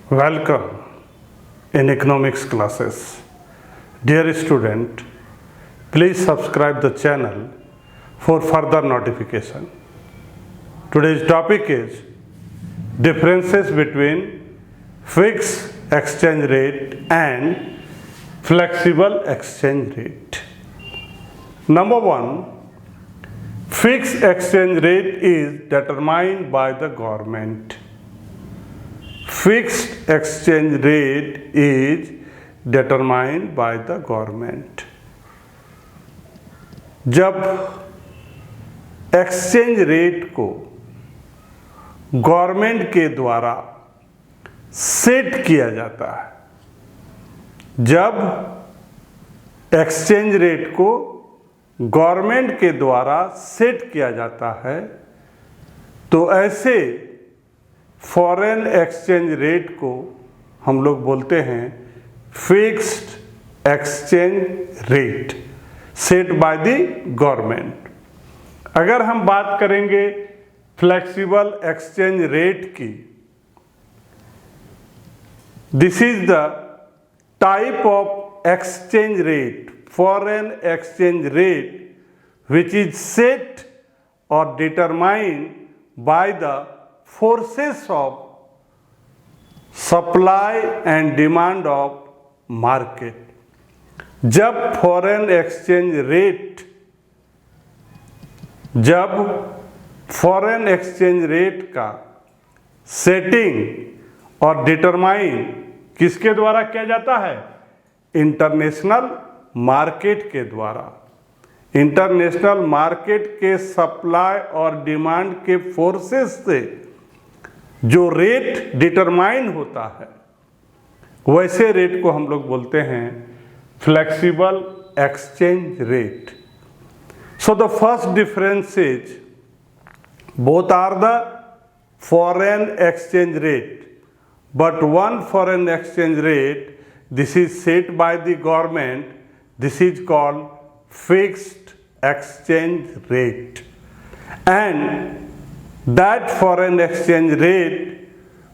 Welcome in economics classes. Dear student, please subscribe the channel for further notification. Today's topic is differences between fixed exchange rate and flexible exchange rate. Number one, fixed exchange rate is determined by the government. Fixed exchange rate is determined by the government. जब exchange rate को government के द्वारा set किया जाता है, जब exchange rate को government के द्वारा सेट किया जाता है तो ऐसे फॉरेन एक्सचेंज रेट को हम लोग बोलते हैं fixed exchange rate set by the government. अगर हम बात करेंगे फ्लेक्सिबल एक्सचेंज रेट की, this is the type of exchange rate, foreign exchange rate which is set or determined by the forces of supply and demand of market. जब foreign exchange rate का setting और determine किसके द्वारा किया जाता है? International market के द्वारा। इंटरनेशनल मार्केट के सप्लाई और डिमांड के फोर्सेस से जो रेट डिटरमाइन होता है, वैसे रेट को हम लोग बोलते हैं flexible exchange rate. So the first difference is both are the foreign exchange rate, but one foreign exchange rate, this is set by the government, this is called fixed exchange rate, and that foreign exchange rate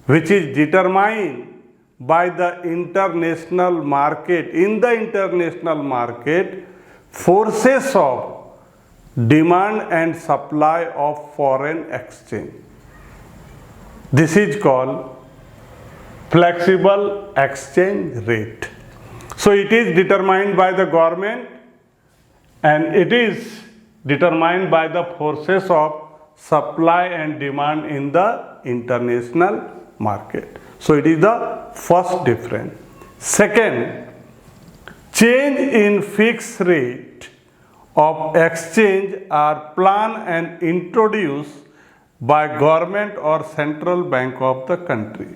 which is determined by the international market, in the international market, forces of demand and supply of foreign exchange. This is called flexible exchange rate. So it is determined by the government and it is determined by the forces of supply and demand in the international market. So it is the first difference. Second, change in fixed rate of exchange are planned and introduced by government or central bank of the country.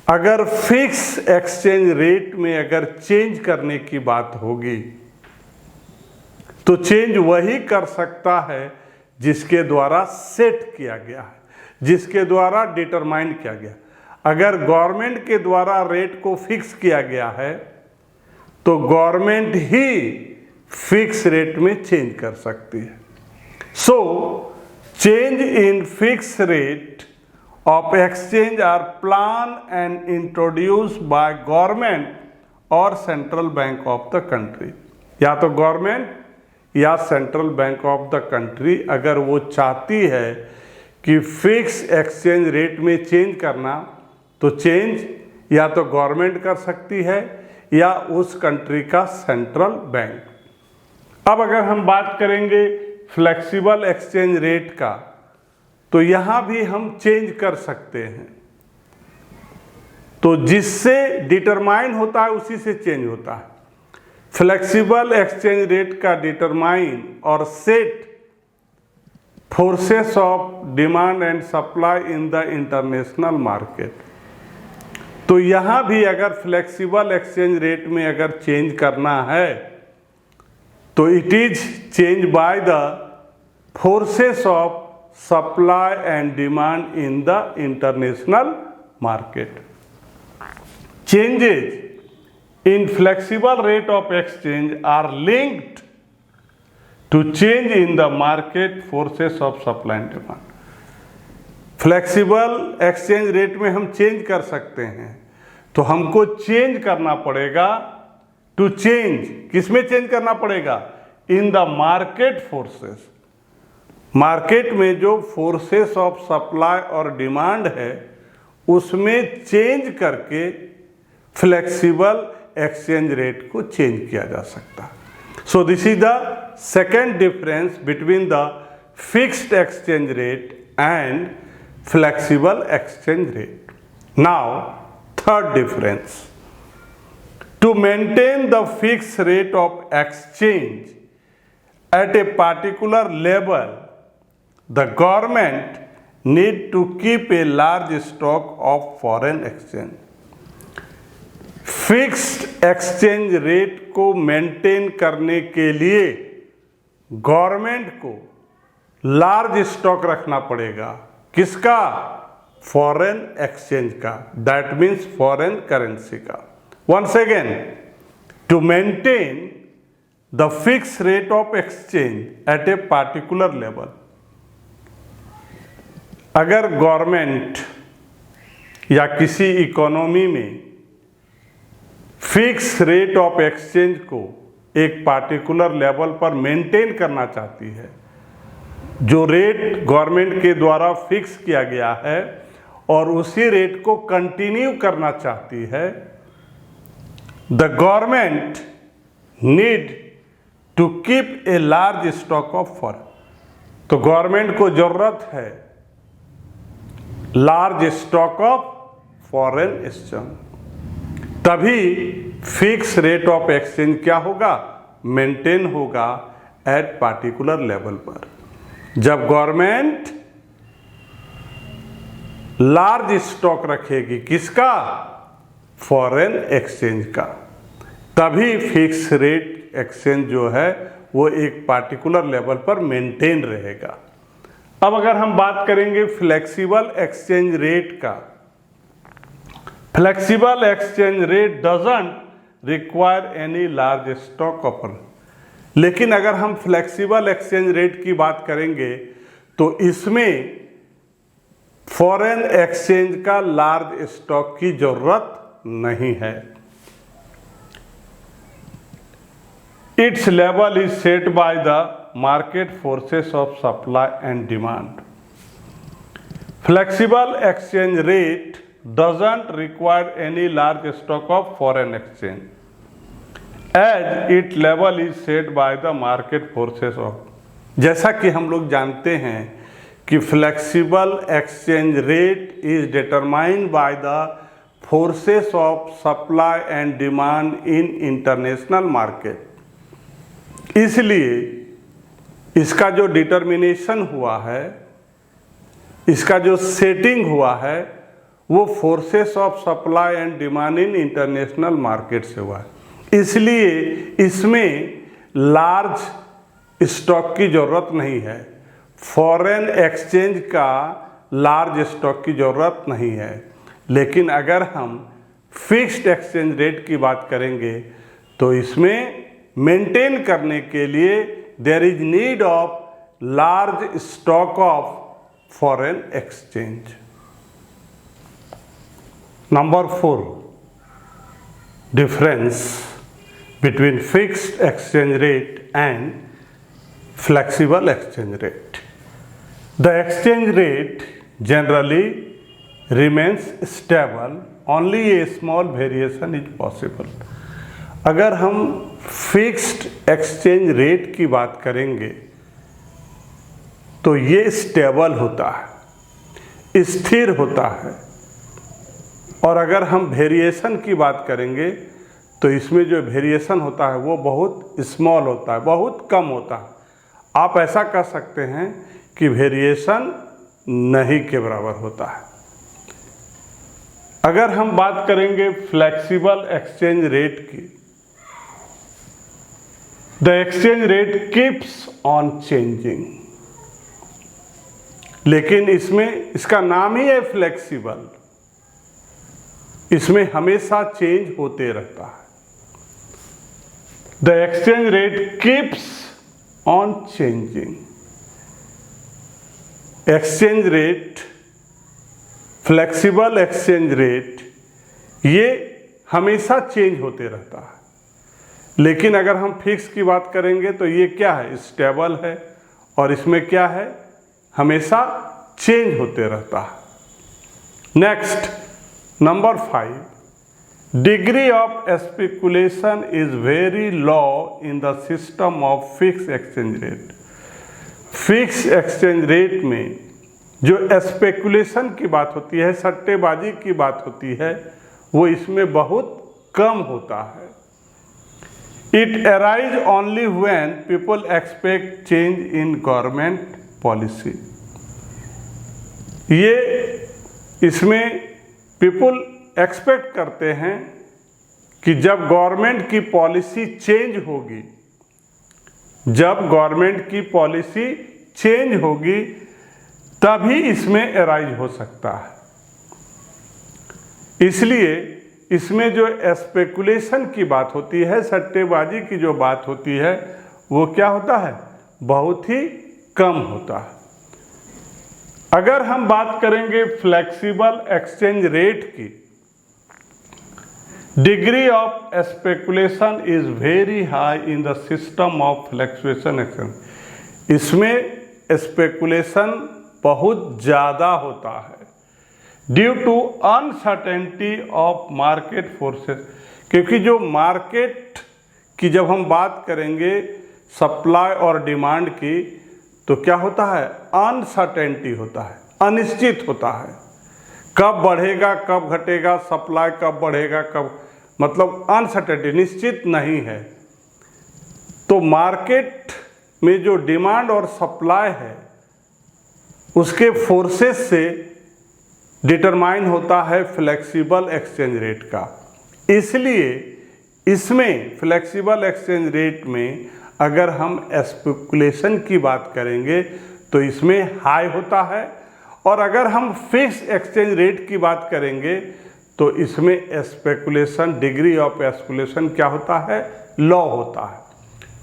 अगर fix exchange rate में अगर change करने की बात होगी तो change वही कर सकता है जिसके द्वारा सेट किया गया है, जिसके द्वारा डिटरमाइन किया गया। अगर गवर्नमेंट के द्वारा रेट को फिक्स किया गया है तो गवर्नमेंट ही फिक्स रेट में चेंज कर सकती है। So change in fix rate of exchange are plan and introduce by government और central bank of the country. या तो गवर्नमेंट या central bank of the country अगर वो चाहती है कि फिक्स एक्सचेंज रेट में चेंज करना तो चेंज या तो गवर्नमेंट कर सकती है या उस कंट्री का सेंट्रल बैंक। अब अगर हम बात करेंगे फ्लेक्सिबल एक्सचेंज रेट का तो यहाँ भी हम चेंज कर सकते हैं। तो जिससे डिटरमाइन होता है उसी से चेंज होता है। फ्लेक्सिबल एक्सचेंज रेट का डिटरमाइन और set forces of demand and supply in the international market. तो यहाँ भी अगर फ्लेक्सिबल एक्सचेंज रेट में अगर चेंज करना है तो it is change by the forces of supply and demand in the international market. Changes in flexible rate of exchange are linked to change in the market forces of supply and demand. Flexible exchange rate में हम change कर सकते हैं, तो हमको change करना पड़ेगा। To change, किसमें चेंज करना पड़ेगा? इन द मार्केट फोर्सेस। मार्केट में जो फोर्सेस ऑफ सप्लाई और डिमांड है उसमें चेंज करके फ्लेक्सिबल एक्सचेंज रेट को चेंज किया जा सकता है। So this is the second difference between the fixed exchange rate and flexible exchange rate. Now third difference, to maintain the fixed rate of exchange at a particular level, the government need to keep a large stock of foreign exchange. Fixed exchange rate को maintain करने के लिए government को large stock रखना पड़ेगा। किसका? Foreign exchange का, that means foreign currency का। Once again, to maintain the fixed rate of exchange at a particular level, अगर गवर्नमेंट या किसी इकोनॉमी में फिक्स रेट ऑफ एक्सचेंज को एक पार्टिकुलर लेवल पर मेंटेन करना चाहती है, जो रेट गवर्नमेंट के द्वारा फिक्स किया गया है और उसी रेट को कंटिन्यू करना चाहती है, the government need to keep a large stock of foreign। तो गवर्नमेंट को जरूरत है large stock of foreign exchange, तभी फिक्स रेट ऑफ एक्सचेंज क्या होगा? मेंटेन होगा एट पार्टिकुलर लेवल पर। जब गवर्नमेंट लार्ज स्टॉक रखेगी, किसका? फॉरेन एक्सचेंज का, तभी फिक्स रेट एक्सचेंज जो है वो एक पार्टिकुलर लेवल पर मेंटेन रहेगा। अब अगर हम बात करेंगे फ्लेक्सिबल एक्सचेंज रेट का, flexible exchange rate doesn't require any large stock of. लेकिन अगर हम फ्लेक्सिबल एक्सचेंज रेट की बात करेंगे तो इसमें फॉरेन एक्सचेंज का लार्ज स्टॉक की जरूरत नहीं है। Its level is set by the market forces of supply and demand. Flexible exchange rate doesn't require any large stock of foreign exchange as it level is set by the market forces of. जैसा कि हम लोग जानते हैं कि flexible exchange rate is determined by the forces of supply and demand in international market. इसलिए इसका जो डिटर्मिनेशन हुआ है, इसका जो सेटिंग हुआ है, वो forces of supply and demand in international market से हुआ है। इसलिए इसमें लार्ज स्टॉक की ज़रूरत नहीं है, फॉरेन एक्सचेंज का लार्ज स्टॉक की ज़रूरत नहीं है। लेकिन अगर हम फिक्स्ड एक्सचेंज रेट की बात करेंगे तो इसमें मेंटेन करने के लिए there is need of large stock of foreign exchange. Number 4, difference between fixed exchange rate and flexible exchange rate. The exchange rate generally remains stable, only a small variation is possible। अगर हम fixed exchange rate की बात करेंगे तो ये stable होता है, स्थिर होता है, और अगर हम वेरिएशन की बात करेंगे तो इसमें जो वेरिएशन होता है वो बहुत स्मॉल होता है, बहुत कम होता है। आप ऐसा कह सकते हैं कि वेरिएशन नहीं के बराबर होता है। अगर हम बात करेंगे फ्लेक्सिबल एक्सचेंज रेट की, the exchange rate keeps on changing, लेकिन इसमें इसका नाम ही है फ्लेक्सिबल, इसमें हमेशा चेंज होते रहता है। The exchange rate keeps on changing. Exchange rate flexible exchange rate ये हमेशा चेंज होते रहता है, लेकिन अगर हम फिक्स की बात करेंगे तो ये क्या है, स्टेबल है, और इसमें क्या है, हमेशा चेंज होते रहता है। Next, number 5, degree of speculation is very low in the system of fix exchange rate. Fix exchange rate में जो स्पेकुलेशन की बात होती है, सट्टेबाजी की बात होती है, वो इसमें बहुत कम होता है। It arise only when people expect change in government policy. ये इसमें पीपल एक्सपेक्ट करते हैं कि जब गवर्नमेंट की पॉलिसी चेंज होगी, जब गवर्नमेंट की पॉलिसी चेंज होगी तभी इसमें अराइज हो सकता है। इसलिए इसमें जो स्पेकुलेशन की बात होती है, सट्टेबाजी की जो बात होती है, वो क्या होता है, बहुत ही कम होता है। अगर हम बात करेंगे फ्लेक्सिबल एक्सचेंज रेट की, degree of speculation is very high in the system of fluctuation exchange. इसमें स्पेकुलेशन बहुत ज़्यादा होता है due to uncertainty of market forces, क्योंकि जो मार्केट की जब हम बात करेंगे सप्लाई और डिमांड की, तो क्या होता है, अनसर्टेनिटी होता है, अनिश्चित होता है, कब बढ़ेगा कब घटेगा, सप्लाई कब बढ़ेगा कब, मतलब अनसर्टेनिटी, निश्चित नहीं है। तो मार्केट में जो डिमांड और सप्लाई है उसके फोर्सेस से डिटरमाइन होता है फ्लेक्सिबल एक्सचेंज रेट का। इसलिए इसमें फ्लेक्सिबल एक्सचेंज रेट में अगर हम स्पेकुलेशन की बात करेंगे तो इसमें हाई होता है, और अगर हम फिक्स एक्सचेंज रेट की बात करेंगे तो इसमें स्पेकुलेशन, डिग्री ऑफ स्पेकुलेशन क्या होता है, लो होता है।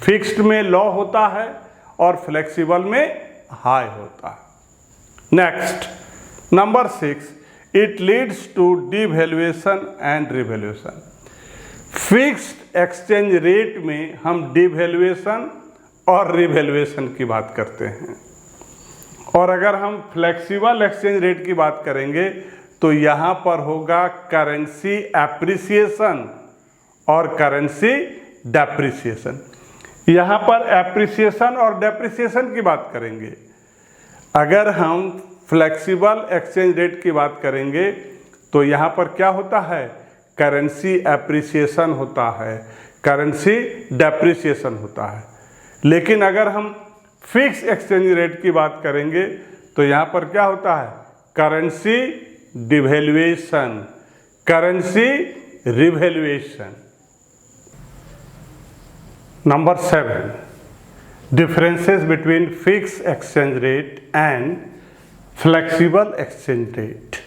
फिक्स्ड में लो होता है और फ्लेक्सिबल में हाई होता है। Next, number 6, it leads to devaluation and revaluation. Fixed exchange rate में हम डिवैल्यूएशन और रिवैल्यूएशन की बात करते हैं, और अगर हम फ्लेक्सिबल एक्सचेंज रेट की बात करेंगे तो यहाँ पर होगा करेंसी एप्रिसिएशन और करेंसी डेप्रिसिएशन। यहाँ पर एप्रिसिएशन और डेप्रिसिएशन की बात करेंगे। अगर हम फ्लेक्सिबल एक्सचेंज रेट की बात करेंगे तो यहाँ पर क्या होता है, करेंसी एप्रिसिएशन होता है, करेंसी डेप्रिसिएशन होता है। लेकिन अगर हम फिक्स एक्सचेंज रेट की बात करेंगे तो यहाँ पर क्या होता है, currency devaluation, currency revaluation. Number 7, differences between fixed exchange rate and flexible exchange rate.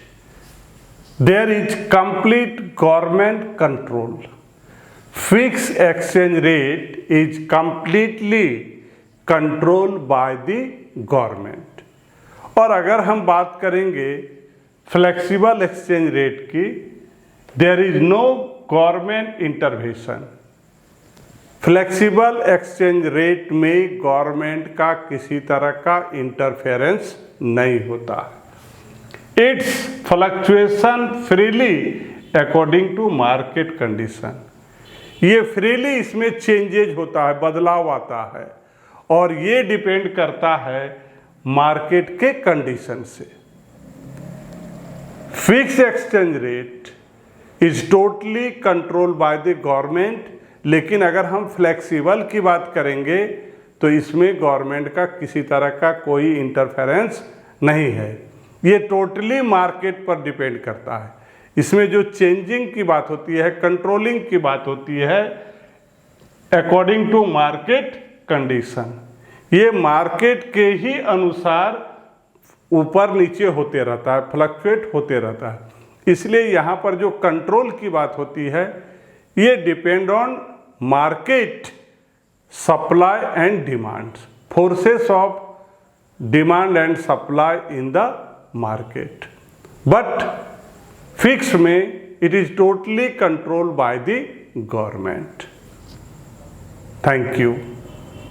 There is complete government control. Fixed exchange rate is completely controlled by the government. और अगर हम बात करेंगे flexible exchange rate की, there is no government intervention. Flexible exchange rate में government का किसी तरह का इंटरफेरेंस नहीं होता है। Its fluctuation freely according to market condition. ये फ्रीली इसमें चेंजेज होता है, बदलाव आता है, और ये डिपेंड करता है मार्केट के कंडीशन से। Fix exchange rate is totally controlled by the government, लेकिन अगर हम फ्लेक्सिबल की बात करेंगे तो इसमें गवर्नमेंट का किसी तरह का कोई इंटरफेरेंस नहीं है, ये टोटली मार्केट पर डिपेंड करता है। इसमें जो चेंजिंग की बात होती है, कंट्रोलिंग की बात होती है, अकॉर्डिंग टू मार्केट कंडीशन, ये मार्केट के ही अनुसार ऊपर नीचे होते रहता है, फ्लक्चुएट होते रहता है। इसलिए यहाँ पर जो कंट्रोल की बात होती है ये depend on market supply and demand, forces of demand and supply in the market. But fix में it is totally controlled by the government. Thank you.